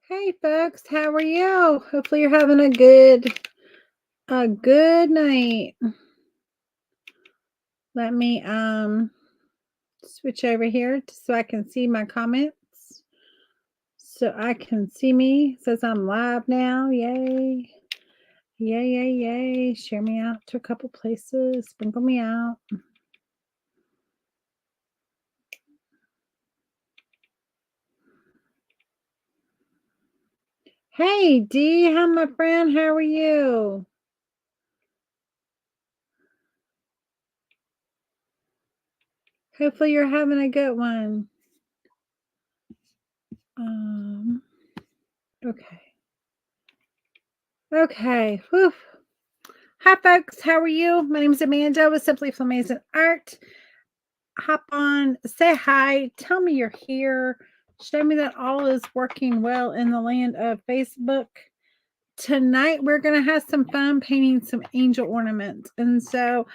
Hey folks, how are you? Hopefully you're having a good night. Let me switch over here so I can see my comments. So I can see me. It says I'm live now. Yay. Yay, yay, yay. Share me out to a couple places. Sprinkle me out. Hey D, hi my friend. How are you? Hopefully you're having a good one. Okay. Okay. Whew. Hi, folks. How are you? My name is Amanda with Simply Flamazing Art. Hop on, say hi, tell me you're here, show me that all is working well in the land of Facebook. Tonight, we're going to have some fun painting some angel ornaments. And so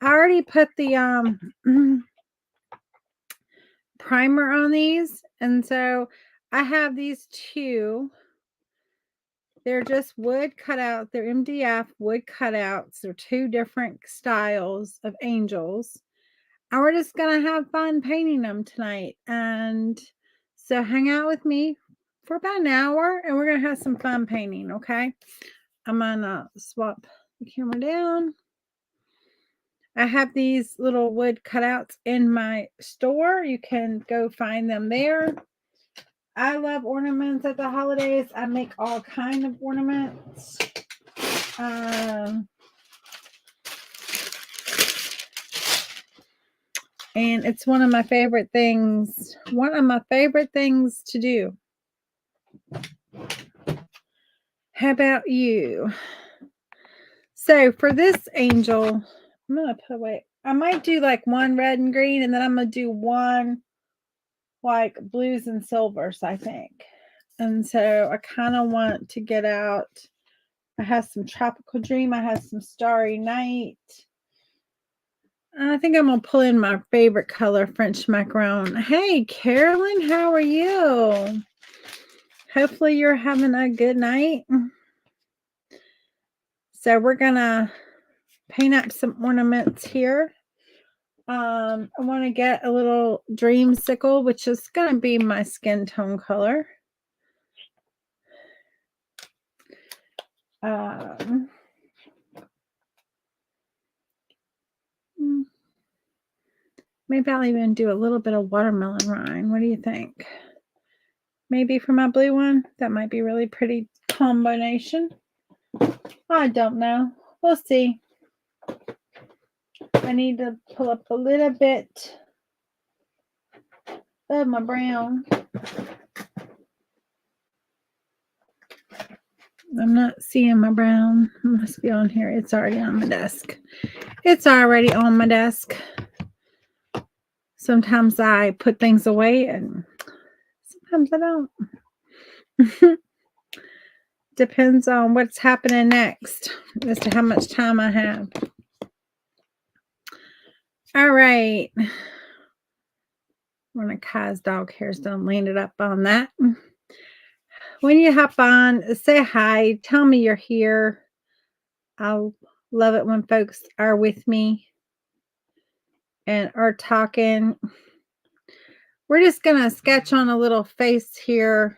I already put the primer on these. And so I have these two. They're just wood cutouts. They're MDF wood cutouts. They're two different styles of angels. And we're just going to have fun painting them tonight. And so hang out with me for about an hour and we're going to have some fun painting, okay? I'm going to swap the camera down. I have these little wood cutouts in my store. You can go find them there. I love ornaments at the holidays. I make all kinds of ornaments. And it's one of my favorite things. One of my favorite things to do. How about you? So for this angel, I'm going to put away. I might do like one red and green, and then I'm going to do one like blues and silvers, I think. And so I kind of want to get out. I have some Tropical Dream. I have some Starry Night. And I think I'm going to pull in my favorite color, French Macaron. Hey, Carolyn, how are you? Hopefully you're having a good night. So we're going to paint up some ornaments here. I want to get a little dreamsicle, which is going to be my skin tone color. Maybe I'll even do a little bit of watermelon rind. What do you think? Maybe for my blue one? That might be really pretty combination. I don't know. We'll see. I need to pull up a little bit of my brown. I'm not seeing my brown. It must be on here. It's already on my desk. It's already on my desk. Sometimes I put things away and sometimes I don't. Depends on what's happening next as to how much time I have. All right. One of Kai's dog hairs done landed up on that. When you hop on, say hi. Tell me you're here. I love it when folks are with me and are talking. We're just going to sketch on a little face here.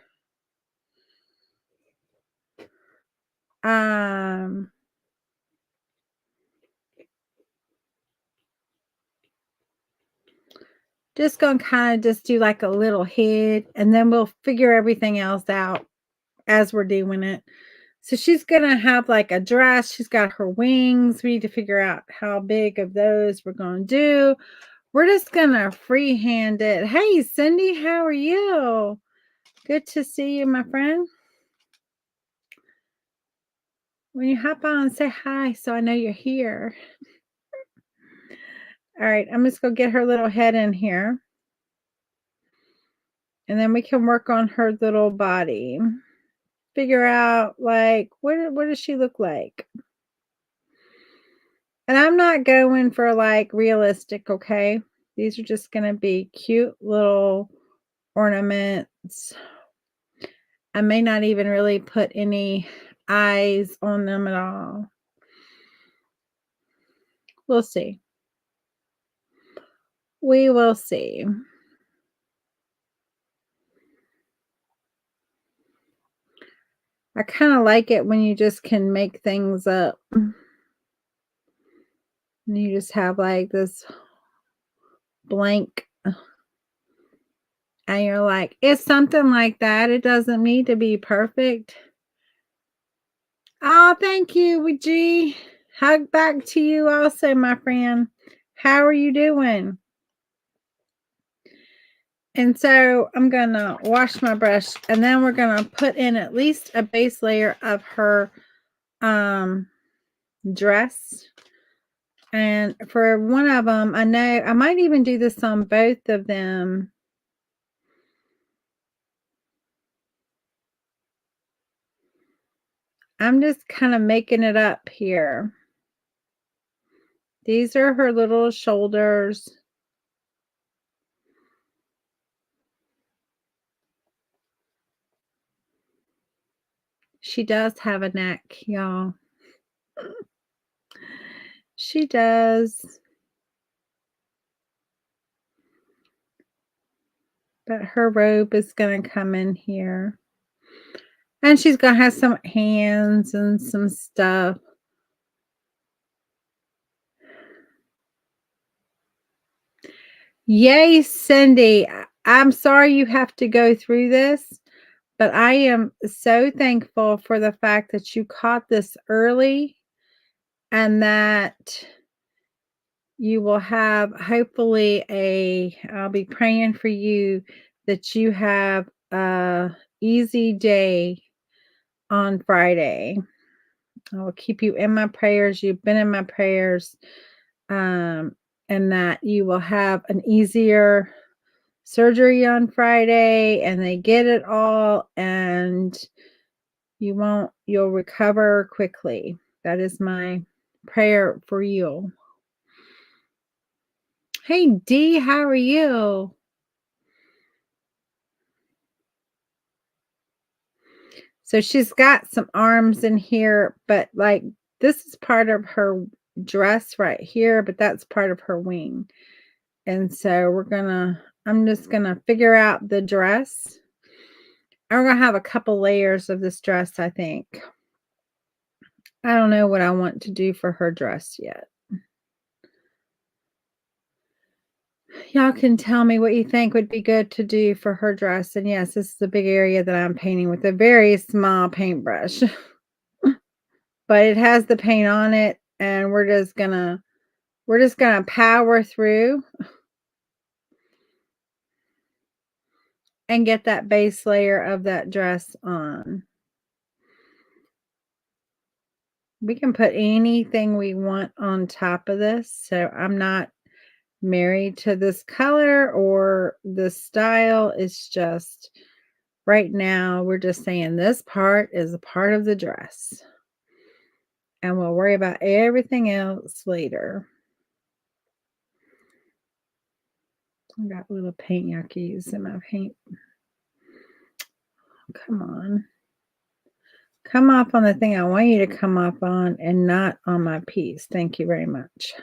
Just going to kind of just do like a little head, and then we'll figure everything else out as we're doing it. So she's going to have like a dress. She's got her wings. We need to figure out how big of those we're going to do. We're just going to freehand it. Hey, Cindy, how are you? Good to see you, my friend. When you hop on, say hi so I know you're here. All right, I'm just going to get her little head in here. And then we can work on her little body. Figure out, like, what does she look like? And I'm not going for, like, realistic, okay? These are just going to be cute little ornaments. I may not even really put any eyes on them at all. We'll see. We will see. I kind of like it when you just can make things up. And you just have like this blank, and you're like, it's something like that. It doesn't need to be perfect. Oh, thank you, G. Hug back to you also, my friend. How are you doing? And so I'm going to wash my brush, and then we're going to put in at least a base layer of her dress. And for one of them, I know I might even do this on both of them. I'm just kind of making it up here. These are her little shoulders. She does have a neck, y'all. She does. But her robe is going to come in here. And she's going to have some hands and some stuff. Yay, Cindy. I'm sorry you have to go through this, but I am so thankful for the fact that you caught this early and that you will have hopefully I'll be praying for you that you have a easy day on Friday. I will keep you in my prayers. You've been in my prayers. And that you will have an easier surgery on Friday and they get it all and you'll recover quickly. That is my prayer for you. Hey D, how are you? So she's got some arms in here, but like this is part of her dress right here, but that's part of her wing. And so I'm just gonna figure out the dress. I'm gonna have a couple layers of this dress, I think. I don't know what I want to do for her dress yet. Y'all can tell me what you think would be good to do for her dress. And yes, this is a big area that I'm painting with a very small paintbrush. But it has the paint on it, and we're just gonna power through and get that base layer of that dress on. We can put anything we want on top of this. So I'm not married to this color or this style. It's just right now we're just saying this part is a part of the dress. And we'll worry about everything else later. I got little paint yuckies in my paint. Come on. Come off on the thing I want you to come off on and not on my piece. Thank you very much.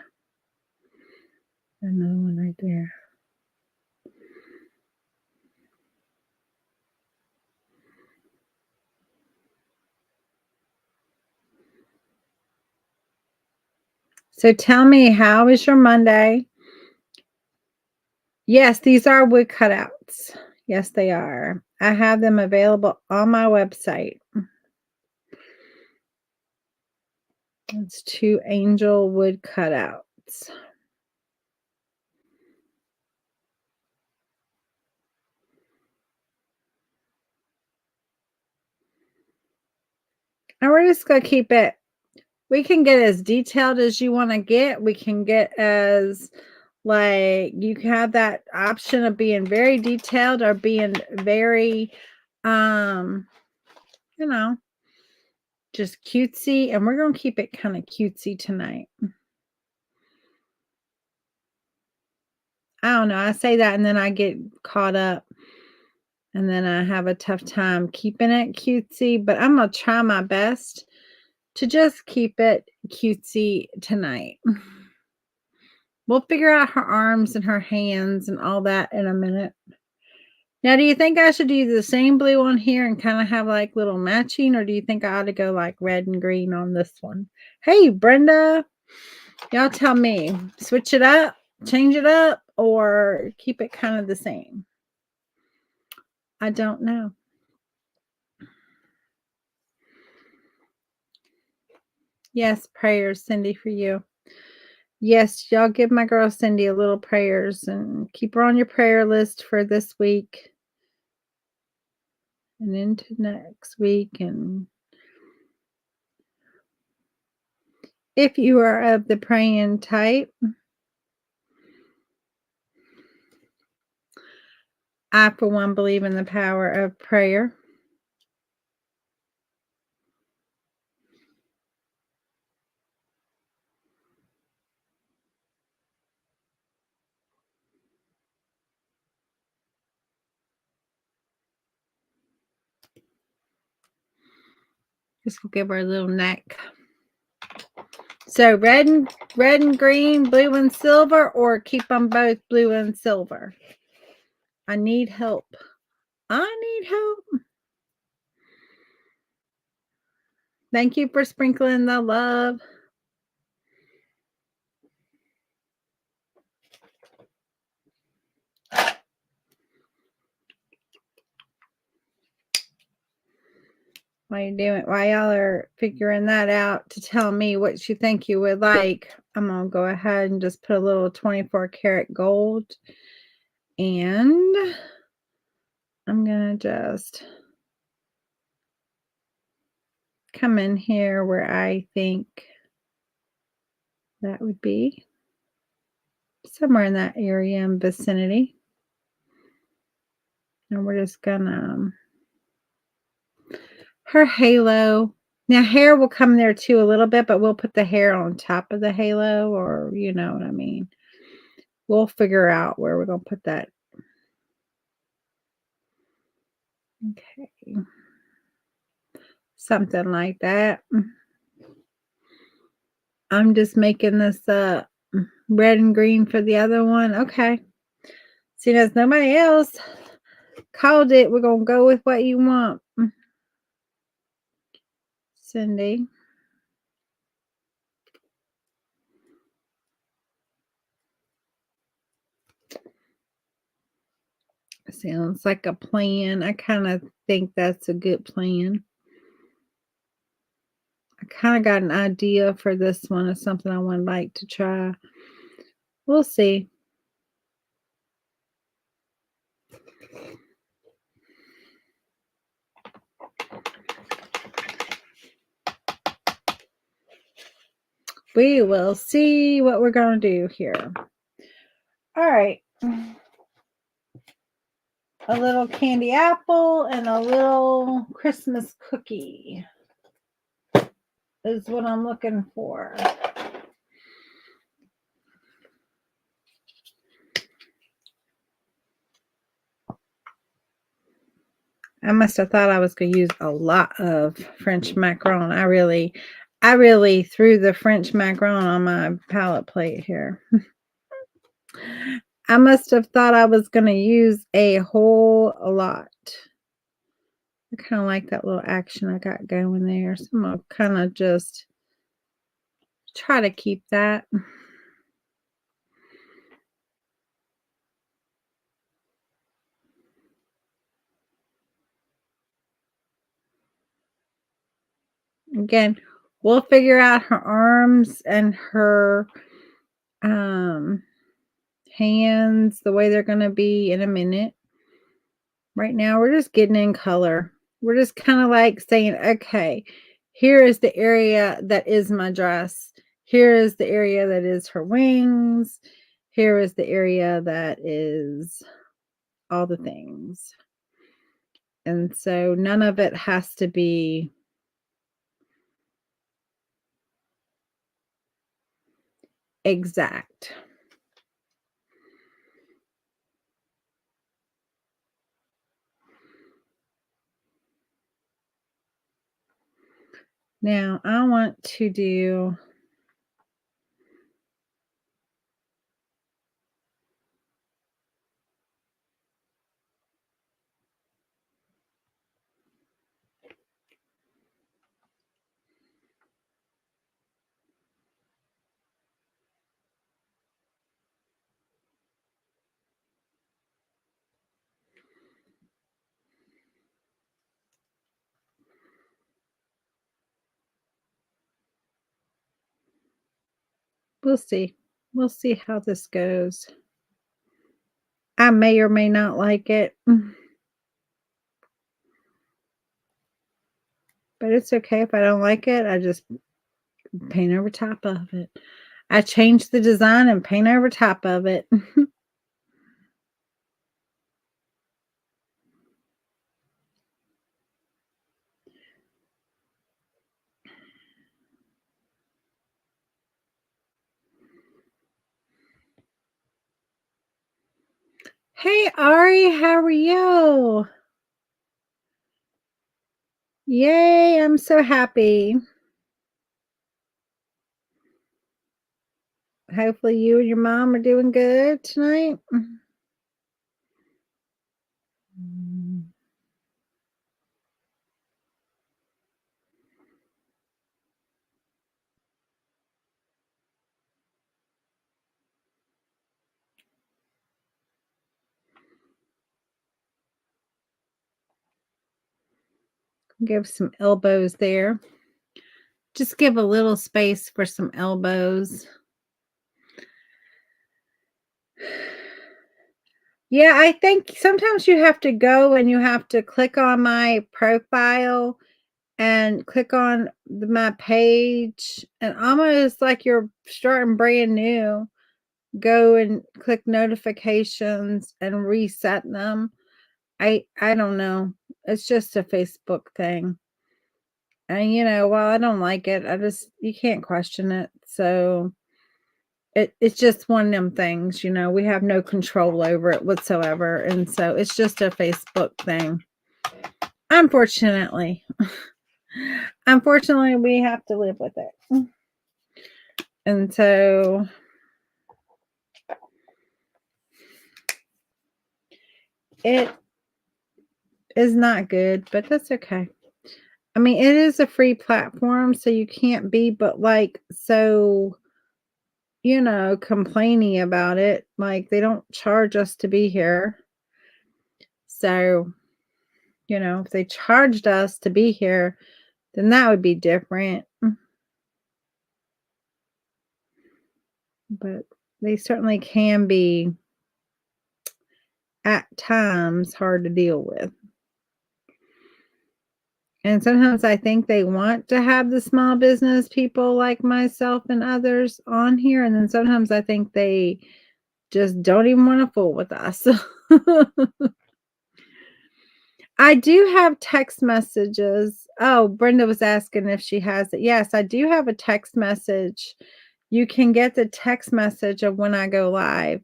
Another one right there. So tell me, how is your Monday? Yes, these are wood cutouts. Yes, they are. I have them available on my website. It's 2 angel wood cutouts. And we're just going to keep it. We can get as detailed as you want to get. We can get as like you can have that option of being very detailed or being very you know, just cutesy, and we're going to keep it kind of cutesy tonight. I don't know. I say that and then I get caught up And then I have a tough time keeping it cutesy, but I'm going to try my best to just keep it cutesy tonight. We'll figure out her arms and her hands and all that in a minute. Now, do you think I should do the same blue on here and kind of have like little matching, or do you think I ought to go like red and green on this one? Hey, Brenda, y'all tell me. Switch it up, change it up, or keep it kind of the same? I don't know. Yes, prayers, Cindy, for you. Yes, y'all give my girl Cindy a little prayers and keep her on your prayer list for this week and into next week. And if you are of the praying type, I, for one, believe in the power of prayer. Just give her a little neck. So red and green, blue and silver, or keep them both blue and silver. I need help. I need help. Thank you for sprinkling the love. While y'all are figuring that out to tell me what you think you would like, I'm going to go ahead and just put a little 24 karat gold. And I'm going to just come in here where I think that would be. Somewhere in that area and vicinity. And we're just gonna her halo. Now hair will come there too a little bit, but we'll put the hair on top of the halo, or you know what I mean. We'll figure out where we're gonna put that. Okay. Something like that. I'm just making this red and green for the other one. Okay. Seeing as nobody else called it, we're gonna go with what you want, Cindy. Sounds like a plan. I kind of think that's a good plan. I kind of got an idea for this one of something I would like to try. We'll see. We will see what we're going to do here. All right. A little candy apple and a little Christmas cookie is what I'm looking for. I must have thought I was going to use a lot of French macaron. I really threw the French macaron on my palette plate here. I must have thought I was going to use a whole lot. I kind of like that little action I got going there. So I'm going to kind of just try to keep that. Again, we'll figure out her arms and her hands, the way they're going to be in a minute. Right now, we're just getting in color. We're just kind of like saying, okay, here is the area that is my dress. Here is the area that is her wings. Here is the area that is all the things. And so none of it has to be exact. Now I want to do we'll see. We'll see how this goes. I may or may not like it, but it's okay if I don't like it. I just paint over top of it. I change the design and paint over top of it. Hey, Ari, how are you? Yay, I'm so happy. Hopefully you and your mom are doing good tonight. Give some elbows there. Just give a little space for some elbows. Yeah, I think sometimes you have to go and you have to click on my profile and click on my page, and almost like you're starting brand new. Go and click notifications and reset them. I don't know. It's just a Facebook thing. And while I don't like it, you can't question it. So it's just one of them things, we have no control over it whatsoever. And so it's just a Facebook thing. Unfortunately. Unfortunately, we have to live with it. And so it is not good, but that's okay. I mean, it is a free platform, so you can't be but like so, complaining about it. Like they don't charge us to be here. So, if they charged us to be here, then that would be different. But they certainly can be at times hard to deal with. And sometimes I think they want to have the small business people like myself and others on here. And then sometimes I think they just don't even want to fool with us. I do have text messages. Oh, Brenda was asking if she has it. Yes, I do have a text message. You can get the text message of when I go live.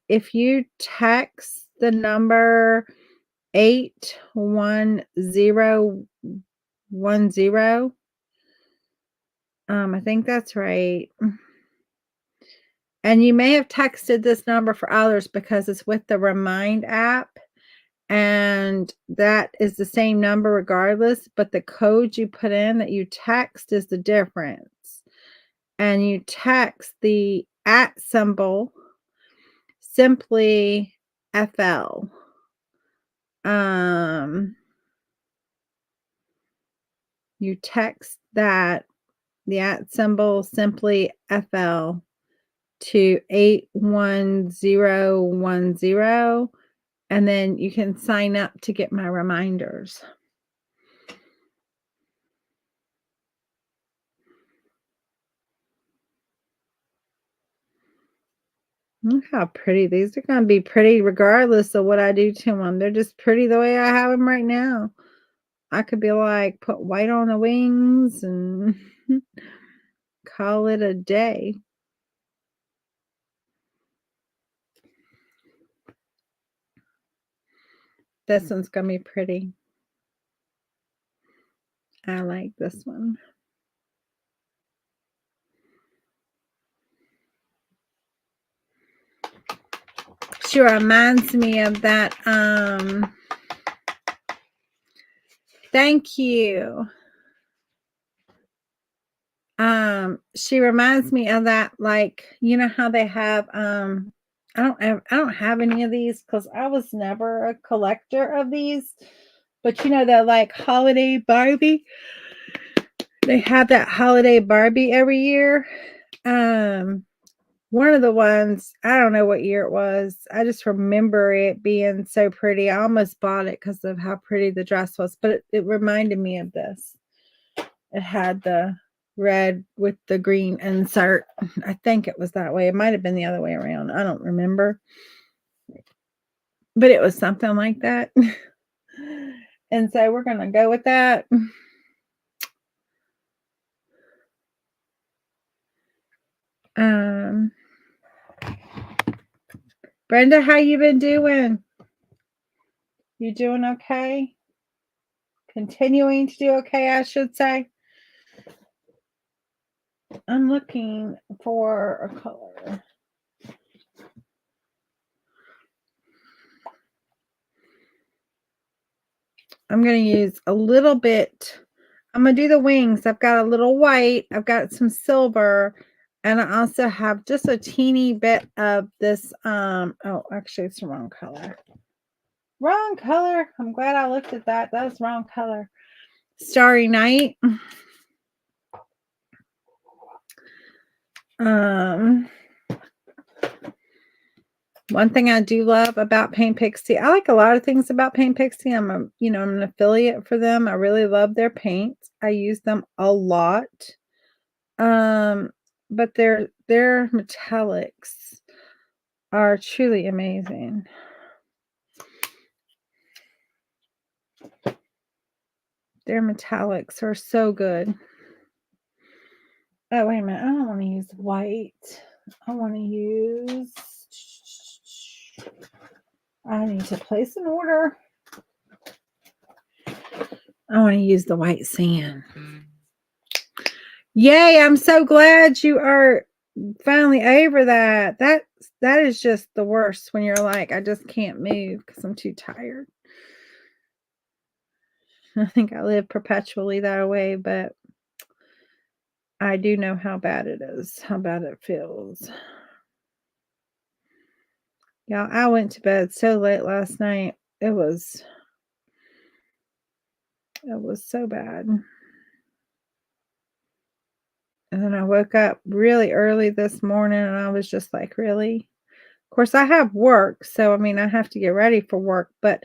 If you text the number 81010, I think that's right. And you may have texted this number for others because it's with the Remind app. And that is the same number regardless, but the code you put in that you text is the difference. And you text the @ symbol, Simply FL. You text that, the @ symbol, Simply FL, to 81010, and then you can sign up to get my reminders. Look how pretty. These are gonna be pretty regardless of what I do to them. They're just pretty the way I have them right now. I could be like, put white on the wings and call it a day. This one's gonna be pretty. I like this one. She reminds me of that, thank you. She reminds me of that, like, you know how they have, I don't have any of these because I was never a collector of these, but you know that like holiday Barbie, they have that holiday Barbie every year. One of the ones, I don't know what year it was. I just remember it being so pretty. I almost bought it because of how pretty the dress was, but it reminded me of this. It had the red with the green insert. I think it was that way. It might have been the other way around. I don't remember. But it was something like that. And so we're going to go with that. Brenda, how you been doing? You doing okay? Continuing to do okay, I should say. I'm looking for a color. I'm going to use a little bit. I'm going to do the wings. I've got a little white. I've got some silver. And I also have just a teeny bit of this. Oh, actually, it's the wrong color. Wrong color. I'm glad I looked at that. That was the wrong color. Starry Night. One thing I do love about Paint Pixie, I like a lot of things about Paint Pixie. I'm an affiliate for them. I really love their paints. I use them a lot. But their metallics are truly amazing. Their metallics are so good. Oh, wait a minute. I don't want to use white. I want to use... I need to place an order. I want to use the white sand. Yay, I'm so glad you are finally over that. That is just the worst when you're like, I just can't move because I'm too tired. I think I live perpetually that way, but I do know how bad it is, how bad it feels. Yeah, I went to bed so late last night. It was so bad. And then I woke up really early this morning and I was just like, really? Of course, I have work, so I mean, I have to get ready for work, but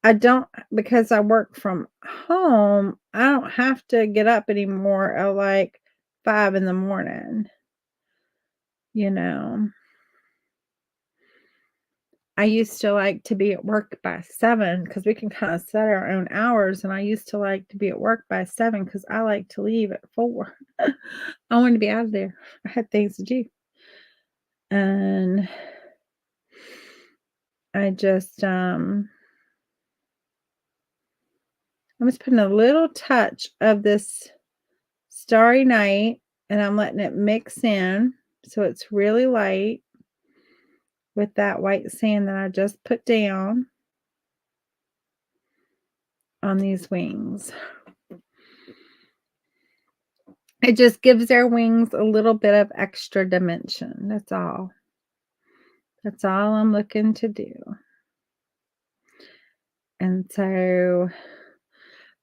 I don't, because I work from home, I don't have to get up anymore at like 5 in the morning. You know, I used to like to be at work by 7 because we can kind of set our own hours. And I used to like to be at work by 7 because I like to leave at 4. I wanted to be out of there. I had things to do. And I just, I'm just putting a little touch of this Starry Night and I'm letting it mix in so it's really light with that white sand that I just put down on these wings. It just gives their wings a little bit of extra dimension. That's all. That's all I'm looking to do. And so,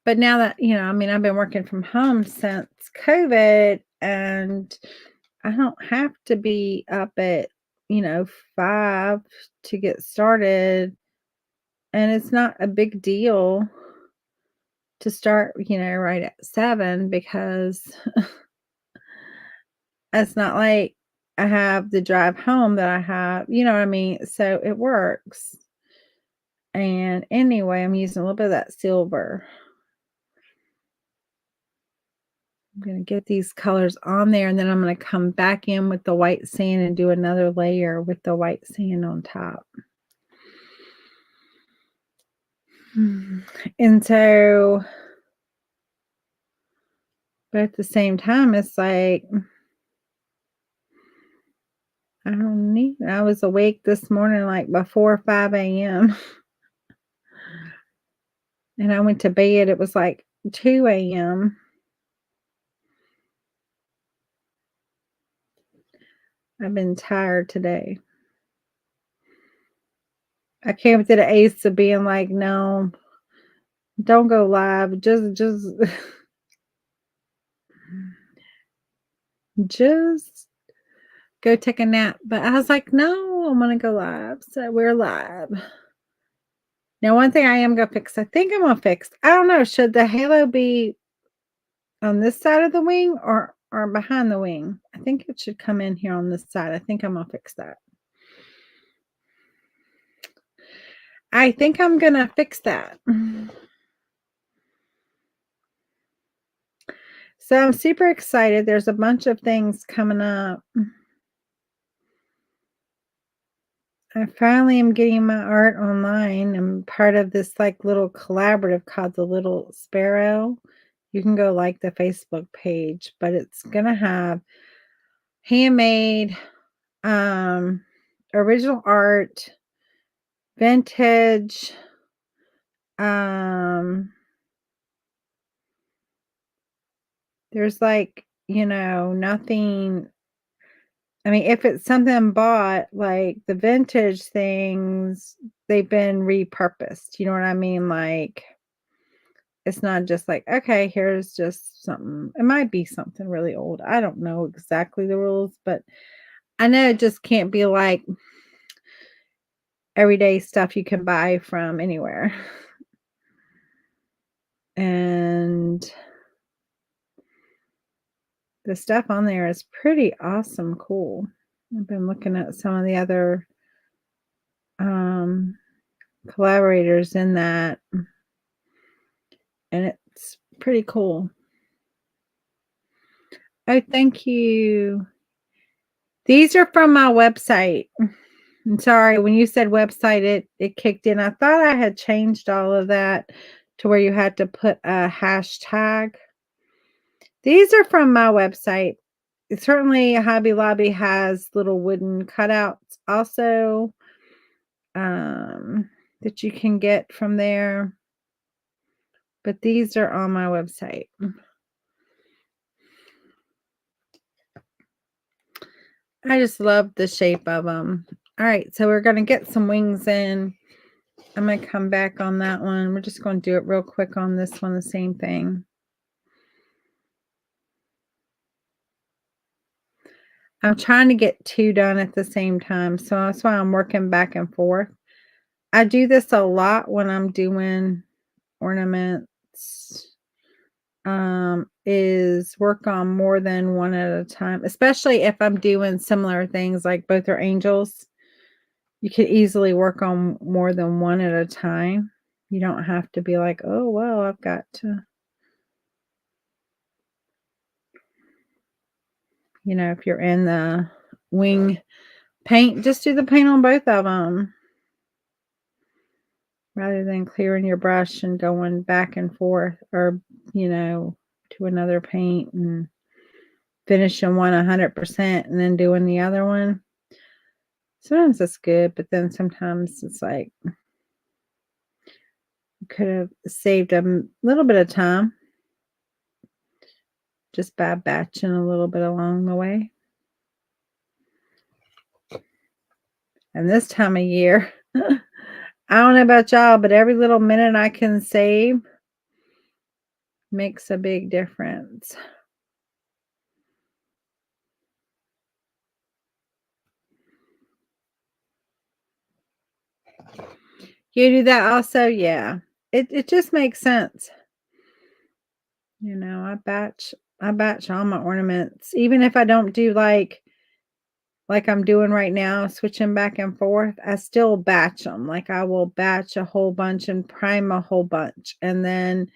but now that, I mean, I've been working from home since COVID and I don't have to be up at, 5 to get started. And it's not a big deal to start, right at 7 because it's not like I have the drive home that I have, you know what I mean? So it works. And anyway, I'm using a little bit of that silver. I'm going to get these colors on there and then I'm going to come back in with the white sand and do another layer with the white sand on top. And so But at the same time, it's like, I don't need I was awake this morning, like, before 5 AM, and I went to bed, it was, like, 2 AM. I've been tired today. I came to the ace of being like, "No, don't go live, just just go take a nap," but I was like, "No, I'm gonna go live," so we're live. Now, one thing I am gonna fix, I think I'm gonna fix, I don't know, should the halo be on this side of the wing or behind the wing? I think it should come in here on this side. I think I'm gonna fix that. I think I'm gonna fix that. So I'm super excited. There's a bunch of things coming up. I finally am getting my art online. I'm part of this like little collaborative called The Little Sparrow. You can go like the Facebook page, but it's gonna have handmade, um, original art, vintage, um, there's like, nothing. I mean, if it's something bought, like the vintage things, they've been repurposed. You know what I mean? Like, it's not just like, okay, here's just something. It might be something really old. I don't know exactly the rules, but I know it just can't be like everyday stuff you can buy from anywhere. And the stuff on there is pretty awesome cool. I've been looking at some of the other um collaborators in that, and it's pretty cool. Oh, thank you. These are from my website. I'm sorry, when you said website, it kicked in. I thought I had changed all of that to where you had to put a hashtag. These are from my website. Certainly, Hobby Lobby has little wooden cutouts also, that you can get from there. But these are on my website. I just love the shape of them. All right, so we're going to get some wings in. I'm going to come back on that one. We're just going to do it real quick on this one, the same thing. I'm trying to get two done at the same time, so that's why I'm working back and forth. I do this a lot when I'm doing ornaments, is work on more than one at a time, especially if I'm doing similar things like both are angels. You could easily work on more than one at a time. You don't have to be like, oh, well, I've got to, if you're in the wing paint, just do the paint on both of them rather than clearing your brush and going back and forth or, to another paint and finishing one 100% and then doing the other one. Sometimes that's good, but then sometimes it's like you could have saved a little bit of time just by batching a little bit along the way. And this time of year, I don't know about y'all, but every little minute I can save makes a big difference. You do that also? Yeah. It just makes sense. I batch all my ornaments. Even if I don't do like I'm doing right now, switching back and forth, I still batch them. Like I will batch a whole bunch and prime a whole bunch and then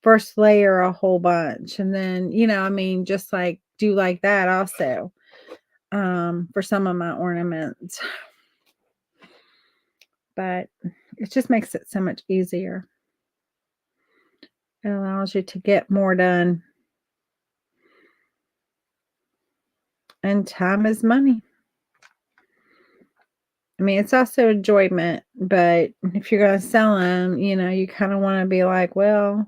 first layer a whole bunch. And then, just like do like that also, for some of my ornaments. But it just makes it so much easier. It allows you to get more done. And time is money. I mean, it's also enjoyment, but if you're going to sell them, you kind of want to be like, well,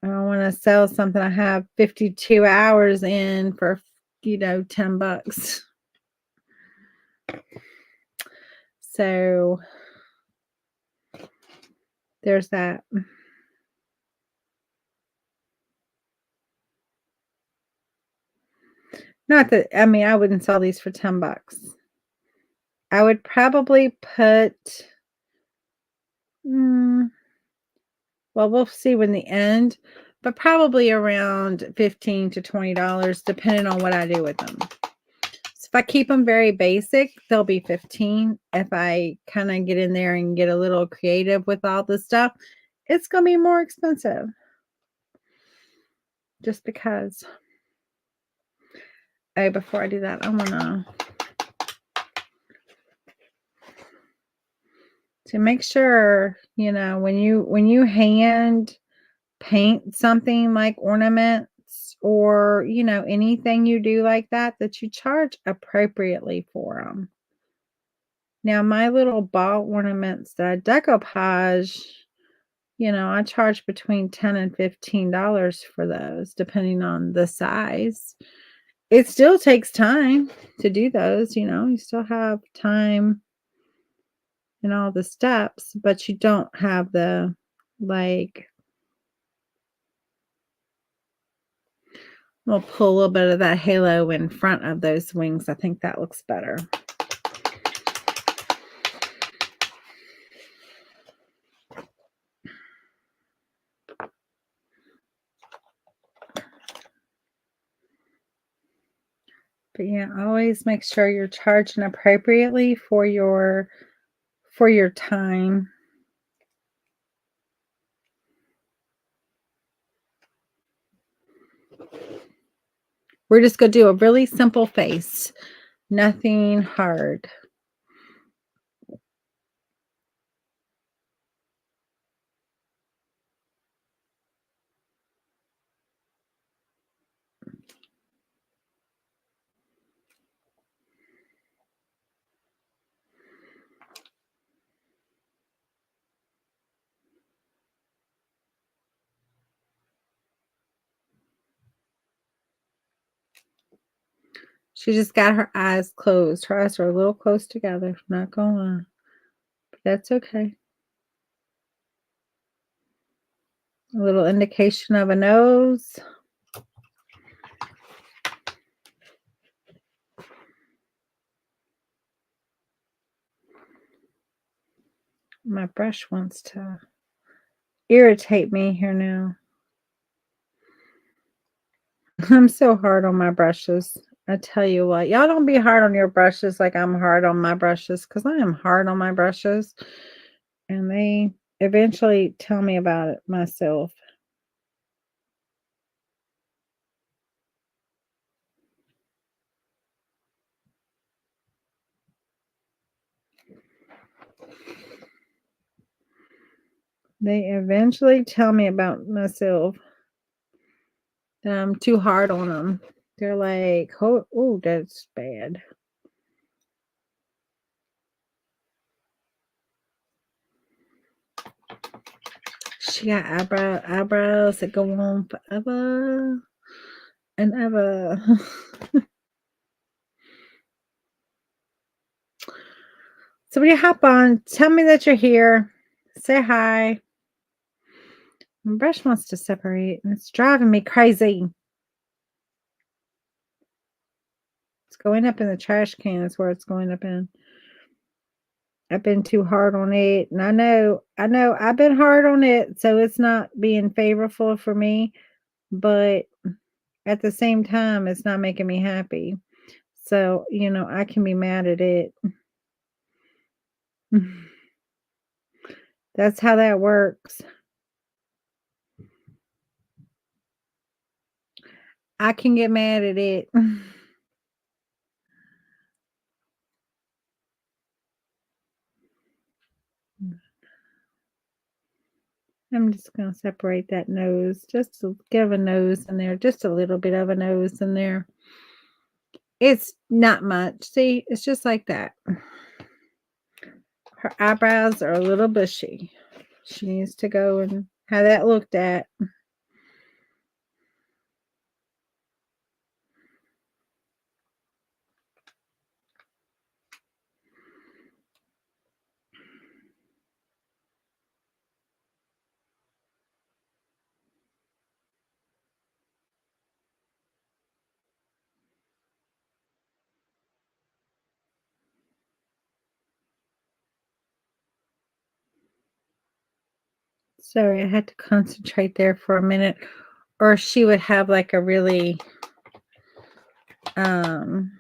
I don't want to sell something I have 52 hours in for, $10. So there's that. Not that, I mean, I wouldn't sell these for $10. I would probably put, mm, well, we'll see when the end, but probably around $15 to $20, depending on what I do with them. So if I keep them very basic, they'll be 15. If I kind of get in there and get a little creative with all this stuff, it's going to be more expensive. Just because. Oh, before I do that, I want to make sure, when you hand paint something like ornaments or, anything you do like that you charge appropriately for them. Now, my little ball ornaments that I decoupage, I charge between $10 and $15 for those, depending on the size. It still takes time to do those, you still have time and all the steps, but you don't have the, like, we'll pull a little bit of that halo in front of those wings. I think that looks better. But yeah, always make sure you're charging appropriately for your time. We're just going to do a really simple face. Nothing hard. She just got her eyes closed. Her eyes are a little close together. Not going to lie. But that's okay. A little indication of a nose. My brush wants to irritate me here now. I'm so hard on my brushes. I tell you what, y'all don't be hard on your brushes like I'm hard on my brushes, because I am hard on my brushes. And they eventually tell me about it myself. They eventually tell me about myself that I'm too hard on them. They're like, oh, that's bad. She got eyebrows that go on forever and ever. So when you hop on, tell me that you're here. Say hi. My brush wants to separate and it's driving me crazy. It's going up in the trash can is where it's going up in. I've been too hard on it. And I know I've been hard on it, so it's not being favorable for me. But at the same time, it's not making me happy. So, I can be mad at it. That's how that works. I can get mad at it. I'm just going to separate that nose, just to give a nose in there, just a little bit of a nose in there. It's not much. See, it's just like that. Her eyebrows are a little bushy. She needs to go and have that looked at. Sorry, I had to concentrate there for a minute, or she would have like a really um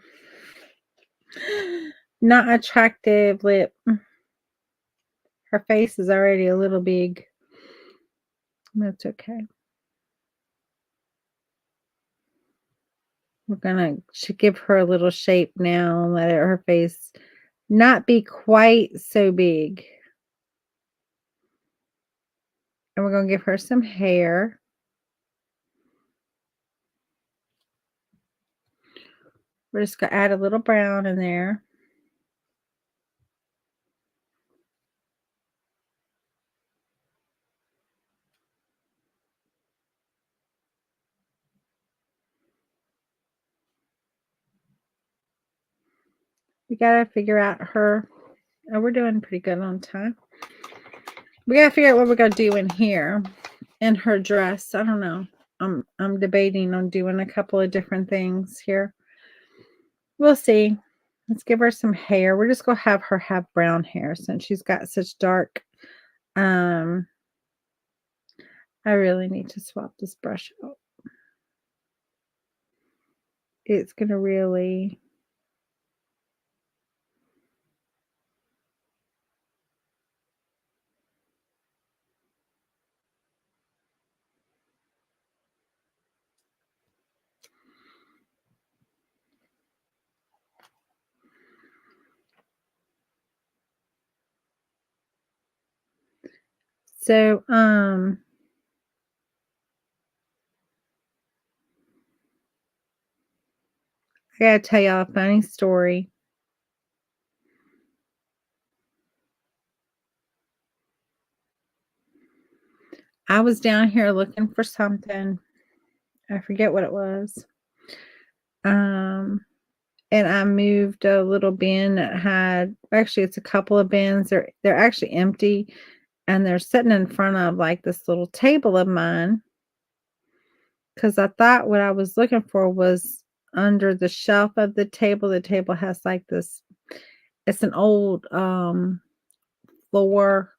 not attractive lip. Her face is already a little big. That's okay. We're gonna should give her a little shape now and let her face not be quite so big. And we're gonna give her some hair. We're just gonna add a little brown in there. We gotta figure out her. Oh, we're doing pretty good on time. We gotta figure out what we're gonna do in here, in her dress. I don't know. I'm debating on doing a couple of different things here. We'll see. Let's give her some hair. We're just gonna have her have brown hair since she's got such dark. Um, I really need to swap this brush out. It's gonna really. So, I gotta tell y'all a funny story. I was down here looking for something. I forget what it was. Um, and I moved a little bin that had actually it's a couple of bins. They're actually empty and they're sitting in front of like this little table of mine because I thought what I was looking for was under the shelf of the table. The table has like this, it's an old floor,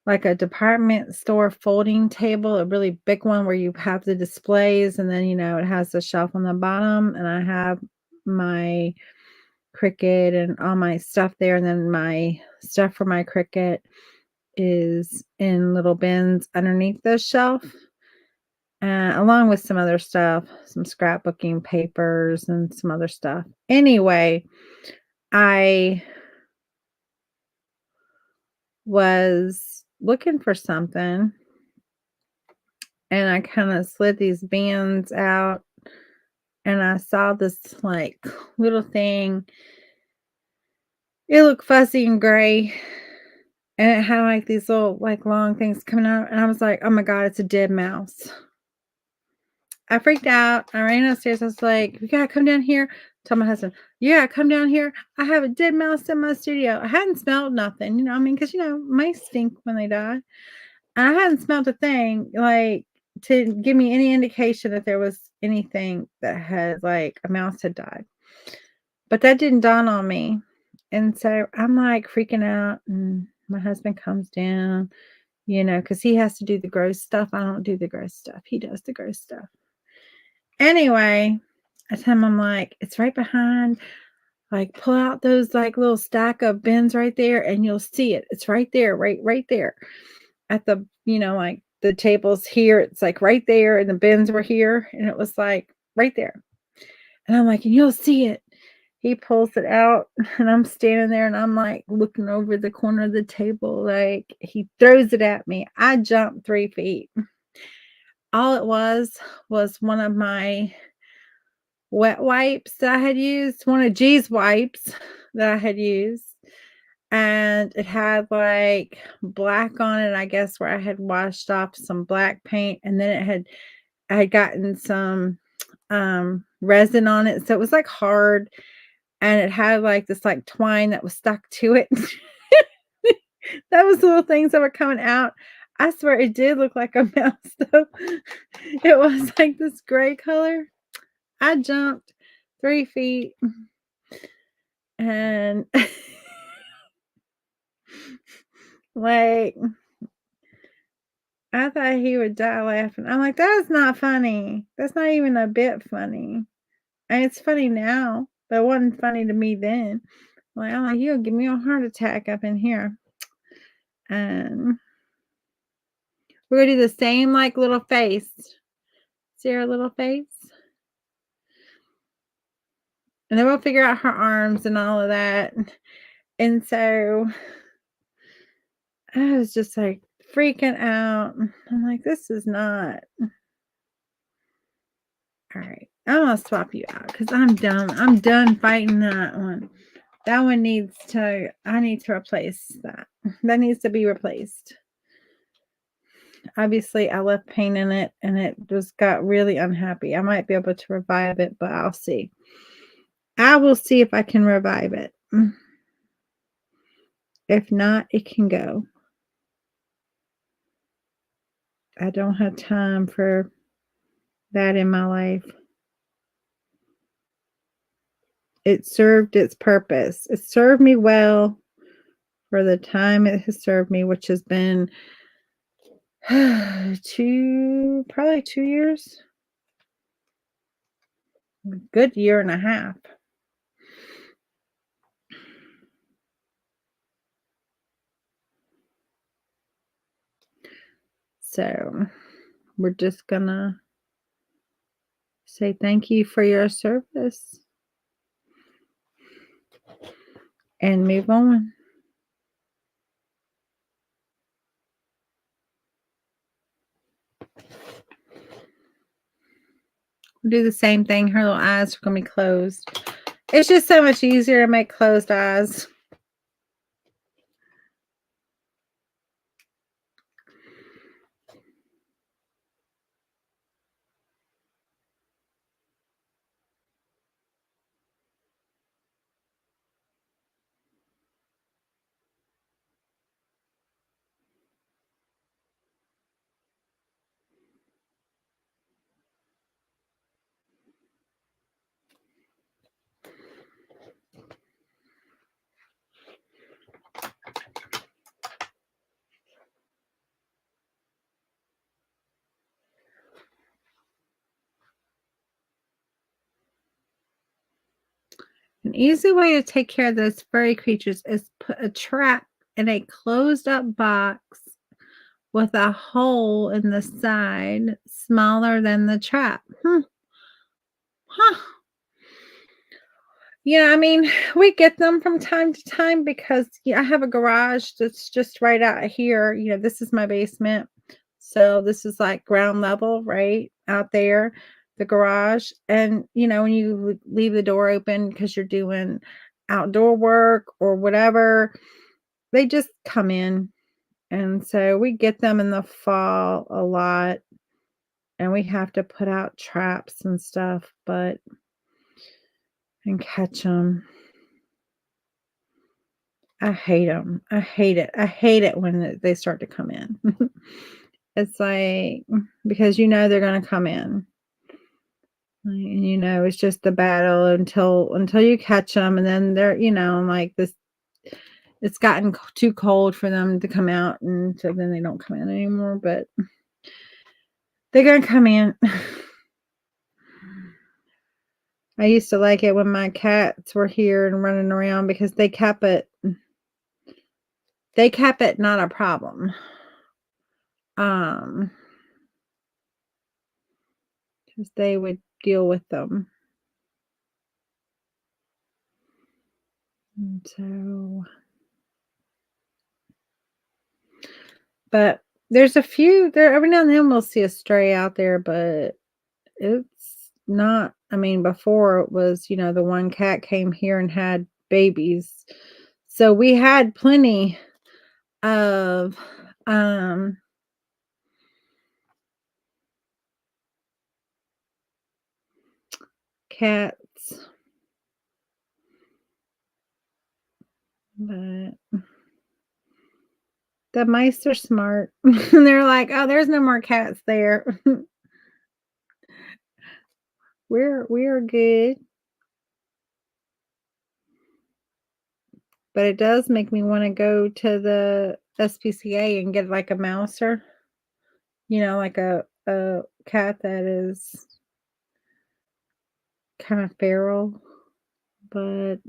like a department store folding table, a really big one where you have the displays and then it has the shelf on the bottom and I have my Cricut and all my stuff there, and then my stuff for my Cricut is in little bins underneath the shelf, along with some other stuff, some scrapbooking papers and some other stuff. Anyway, I was looking for something and I kind of slid these bins out and I saw this like little thing. It looked fuzzy and gray and it had like these little like long things coming out and I was like, "Oh my god, it's a dead mouse." I freaked out. I ran upstairs. I was like, "You gotta come down here." Tell my husband, "You gotta come down here. I have a dead mouse in my studio." I hadn't smelled nothing, what I mean, because mice stink when they die. And I hadn't smelled a thing, like, to give me any indication that there was anything that had like a mouse had died. But that didn't dawn on me. And so I'm like freaking out, and my husband comes down, because he has to do the gross stuff. I don't do the gross stuff. He does the gross stuff. Anyway, I tell him, I'm like, "It's right behind, like, pull out those, like, little stack of bins right there, and you'll see it. It's right there, right there at the, like, the table's here. It's, like, right there, and the bins were here, and it was, like, right there." And I'm like, "And you'll see it." He pulls it out, and I'm standing there, and I'm, like, looking over the corner of the table, like, he throws it at me. I jumped 3 feet. All it was one of my wet wipes that I had used, one of G's wipes that I had used, and it had like black on it, I guess, where I had washed off some black paint, and then I had gotten some resin on it, so it was like hard, and it had like this like twine that was stuck to it. That was the little things that were coming out. I swear it did look like a mouse though. It was like this gray color. I jumped 3 feet and like I thought he would die laughing. I'm like, that is not funny. That's not even a bit funny. And it's funny now, but it wasn't funny to me then. Like, I'm like, you'll give me a heart attack up in here. And we're gonna do the same like little face. See her little face? And then we'll figure out her arms and all of that. And so I was just like freaking out. I'm like, this is not all right. I'm gonna swap you out because I'm done. I'm done fighting that one. That one needs to, I need to replace that. That needs to be replaced. Obviously, I left paint in it and it just got really unhappy. I might be able to revive it, but I'll see. I will see if I can revive it. If not, it can go. I don't have time for that in my life. It served its purpose. It served me well for the time it has served me, which has been probably 2 years. A good year and a half. So we're just gonna say thank you for your service and move on. We'll do the same thing. Her little eyes are gonna be closed. It's just so much easier to make closed eyes. An easy way to take care of those furry creatures is put a trap in a closed up box with a hole in the side smaller than the trap. Huh. Yeah, I mean, we get them from time to time because I have a garage that's just right out here. This is my basement. So this is like ground level, right out there, the garage. And, when you leave the door open because you're doing outdoor work or whatever, they just come in. And so we get them in the fall a lot and we have to put out traps and stuff, and catch them. I hate them. I hate it. I hate it when they start to come in. It's like, because they're going to come in. And it's just the battle until you catch them, and then they're, like this, it's gotten too cold for them to come out, and so then they don't come in anymore, but they're going to come in. I used to like it when my cats were here and running around because they kept it not a problem. Because they would deal with them. And so, but there's a few there. Every now and then we'll see a stray out there, but it's not I mean, before it was, the one cat came here and had babies. So we had plenty of um cats, but the mice are smart. They're like, "Oh, there's no more cats there. We are good." But it does make me want to go to the SPCA and get like a mouser, like a cat that is kind of feral, but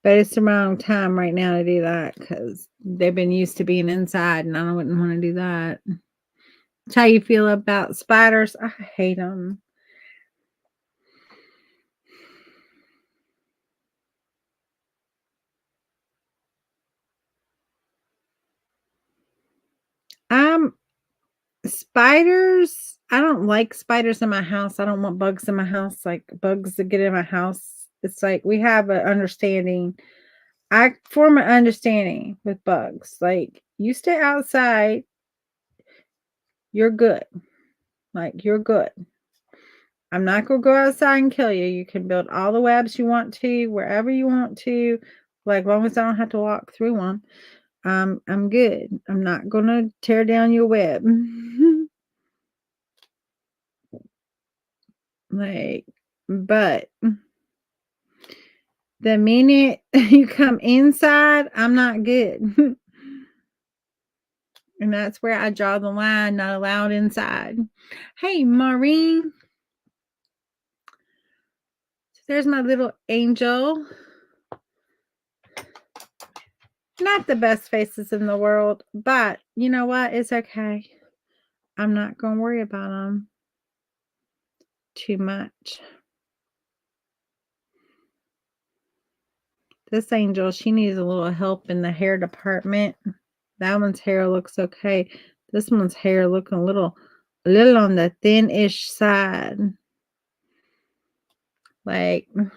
it's the wrong time right now to do that because they've been used to being inside, and I wouldn't want to do that. How you feel about spiders? I hate them. Um, Spiders. I don't like spiders in my house. I don't want bugs in my house. Like bugs that get in my house. It's like we have an understanding. I form an understanding with bugs. Like you stay outside, you're good. Like you're good. I'm not gonna go outside and kill you. You can build all the webs you want to, wherever you want to, like as long as I don't have to walk through one. I'm good. I'm not gonna tear down your web. Like, but the minute you come inside, I'm not good. And that's where I draw the line, not allowed inside. Hey, Maureen. There's my little angel. Not the best faces in the world, but you know what? It's okay. I'm not going to worry about them too much. This angel, she needs a little help in the hair department. That one's hair looks okay. This one's hair looking a little on the thin-ish side. Like, all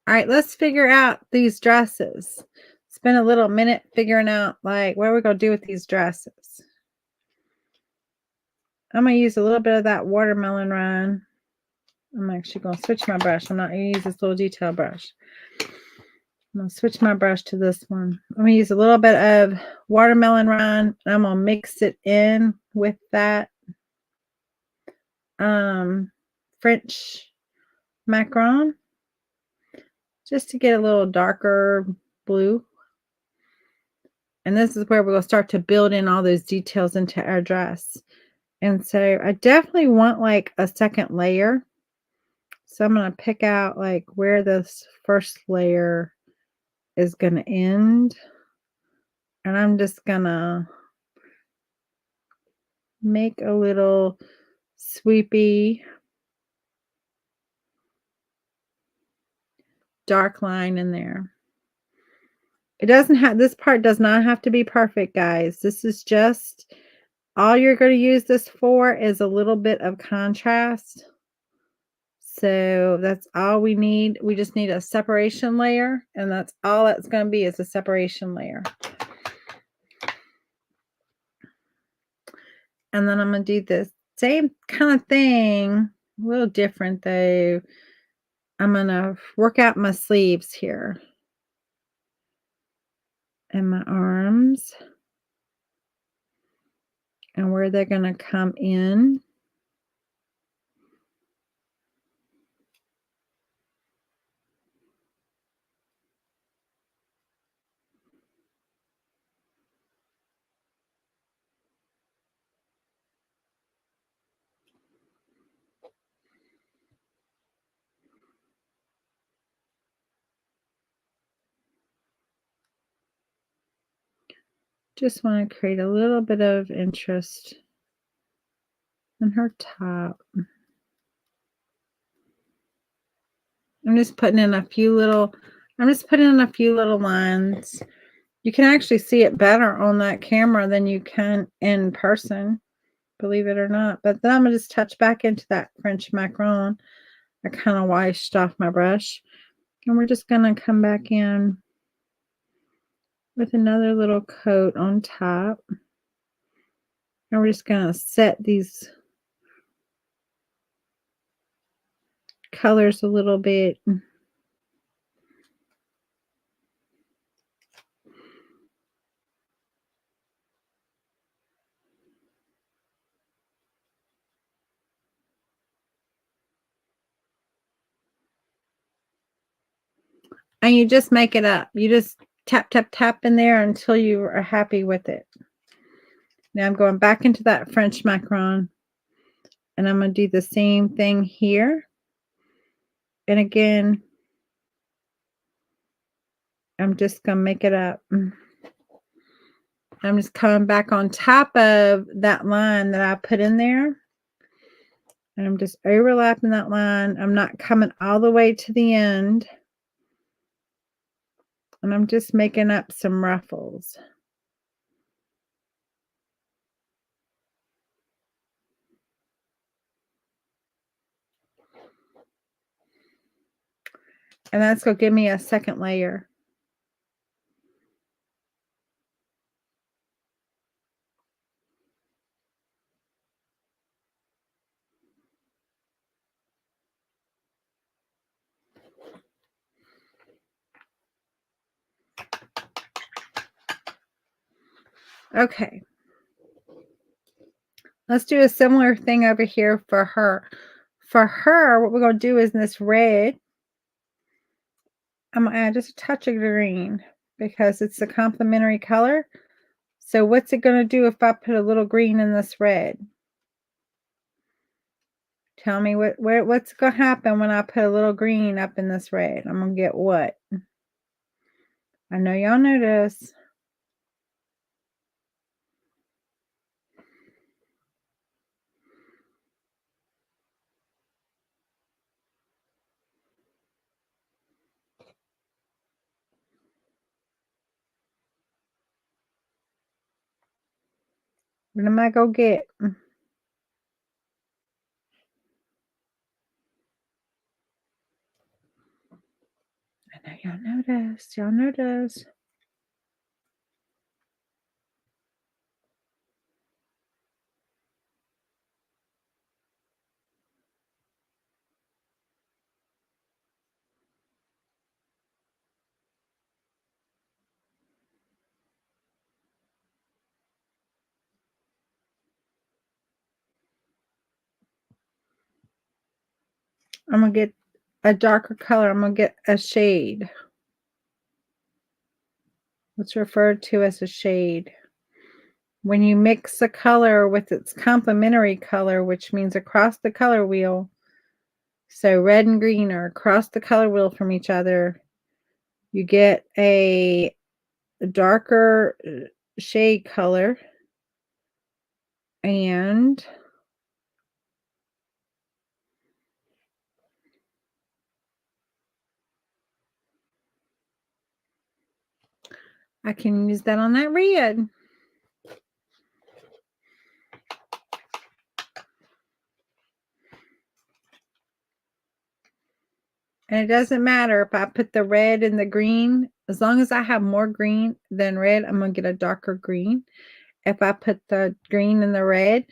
right, let's figure out these dresses. Spend a little minute figuring out, like, what are we going to do with these dresses? I'm going to use a little bit of that watermelon rind. I'm actually going to switch my brush. I'm not going to use this little detail brush. I'm going to switch my brush to this one. I'm going to use a little bit of watermelon rind. And I'm going to mix it in with that French macaron just to get a little darker blue. And this is where we're going to start to build in all those details into our dress. And so I definitely want like a second layer. So I'm going to pick out like where this first layer is going to end. And I'm just going to make a little sweepy dark line in there. It doesn't have, this part does not have to be perfect, guys. This is just, all you're going to use this for is a little bit of contrast. So that's all we need. We just need a separation layer, and that's all it's going to be, is a separation layer. And then I'm going to do the same kind of thing, a little different though. I'm going to work out my sleeves here and my arms and where they're going to come in. Just want to create a little bit of interest in her top. I'm just putting in a few little lines. You can actually see it better on that camera than you can in person, believe it or not. But then I'm going to just touch back into that French macaron. I kind of washed off my brush. And we're just going to come back in with another little coat on top. And we're just going to set these colors a little bit. And you just make it up. You just tap, tap, tap in there until you are happy with it. Now I'm going back into that French macaron. And I'm going to do the same thing here. And again, I'm just going to make it up. I'm just coming back on top of that line that I put in there. And I'm just overlapping that line. I'm not coming all the way to the end. And I'm just making up some ruffles. And that's going to give me a second layer. Okay. Let's do a similar thing over here for her. For her, what we're going to do is in this red, I'm going to add just a touch of green because it's a complementary color. So what's it going to do if I put a little green in this red? Tell me what's going to happen when I put a little green up in this red. I'm going to get what? I know y'all notice. What am I going to get? I know y'all noticed. Y'all noticed. I'm going to get a darker color. I'm going to get a shade. What's referred to as a shade. When you mix a color with its complementary color, which means across the color wheel, so red and green are across the color wheel from each other, you get a darker shade color. And I can use that on that red. And it doesn't matter if I put the red and the green. As long as I have more green than red, I'm going to get a darker green. If I put the green and the red,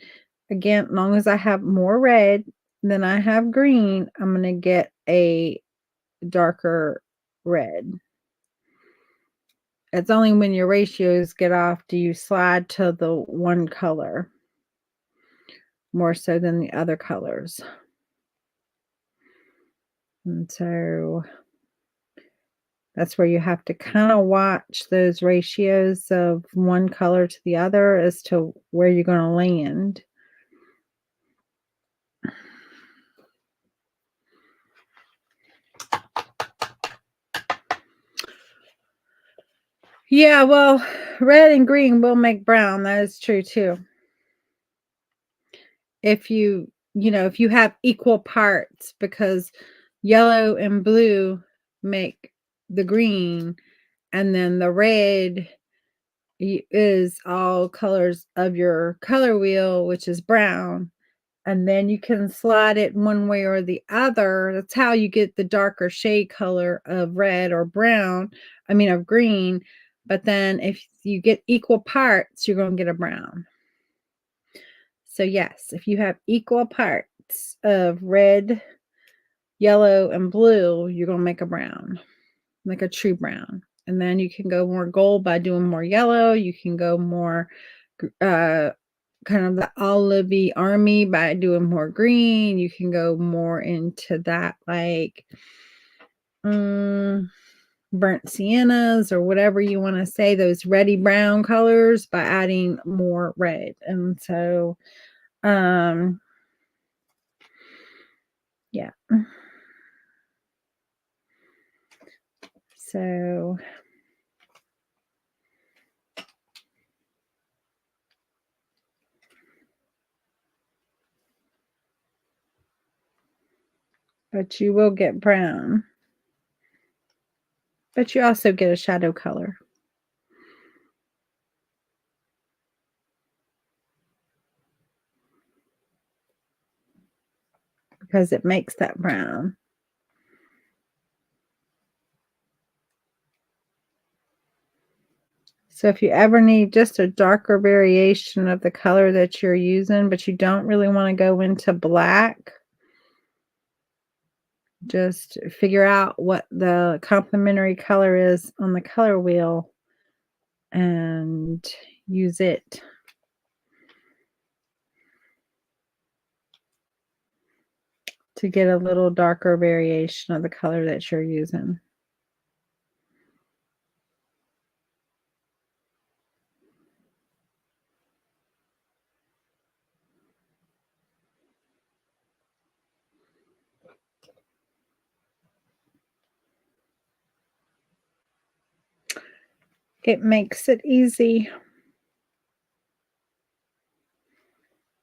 again, as long as I have more red than I have green, I'm going to get a darker red. It's only when your ratios get off do you slide to the one color more so than the other colors. And so that's where you have to kind of watch those ratios of one color to the other as to where you're going to land. Yeah, well, red and green will make brown. That is true too. If if you have equal parts, because yellow and blue make the green, and then the red is all colors of your color wheel, which is brown. And then you can slide it one way or the other. That's how you get the darker shade color of red or brown, of green. But then if you get equal parts, you're going to get a brown. So yes, if you have equal parts of red, yellow, and blue, you're going to make a brown, like a true brown. And then you can go more gold by doing more yellow. You can go more kind of the olivey army by doing more green. You can go more into that, like burnt siennas or whatever you want to say, those reddy brown colors, by adding more red. And so yeah, so but you will get brown, but you also get a shadow color. Because it makes that brown. So if you ever need just a darker variation of the color that you're using, but you don't really want to go into black, just figure out what the complementary color is on the color wheel and use it. To get a little darker variation of the color that you're using. It makes it easy.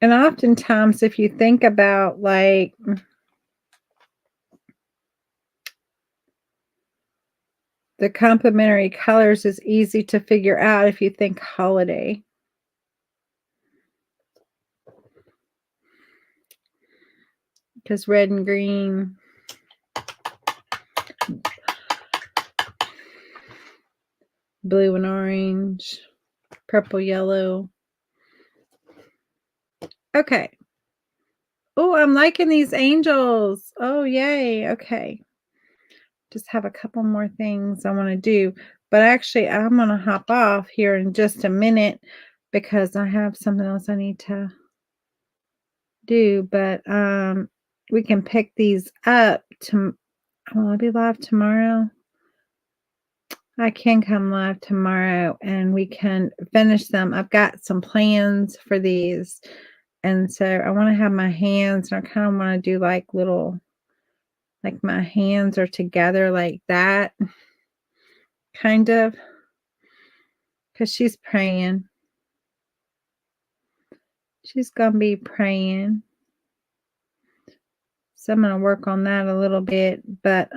And oftentimes, if you think about, like, the complementary colors is easy to figure out if you think holiday. Because red and green, blue and orange, purple, yellow. Okay. Oh, I'm liking these angels. Oh, yay. Okay. Just have a couple more things I want to do. But actually, I'm going to hop off here in just a minute because I have something else I need to do. But we can pick these up. Will I be live tomorrow? I can come live tomorrow and we can finish them. I've got some plans for these. And so I want to have my hands, and I kind of want to do like little, like my hands are together like that, kind of, because she's praying. She's going to be praying. So I'm going to work on that a little bit, but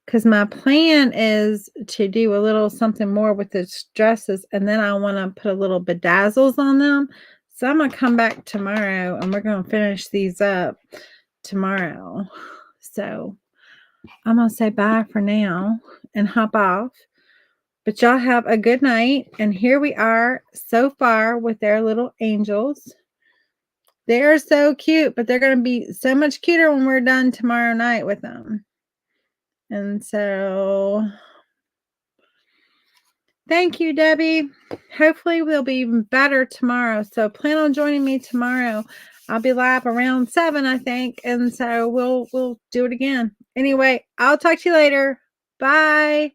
because my plan is to do a little something more with the dresses, and then I want to put a little bedazzles on them. So I'm going to come back tomorrow and we're going to finish these up tomorrow. So I'm going to say bye for now and hop off. But y'all have a good night. And here we are so far with their little angels. They're so cute, but they're going to be so much cuter when we're done tomorrow night with them. And so thank you, Debbie. Hopefully we'll be better tomorrow. So plan on joining me tomorrow. I'll be live around 7, I think. And so we'll do it again. Anyway, I'll talk to you later. Bye.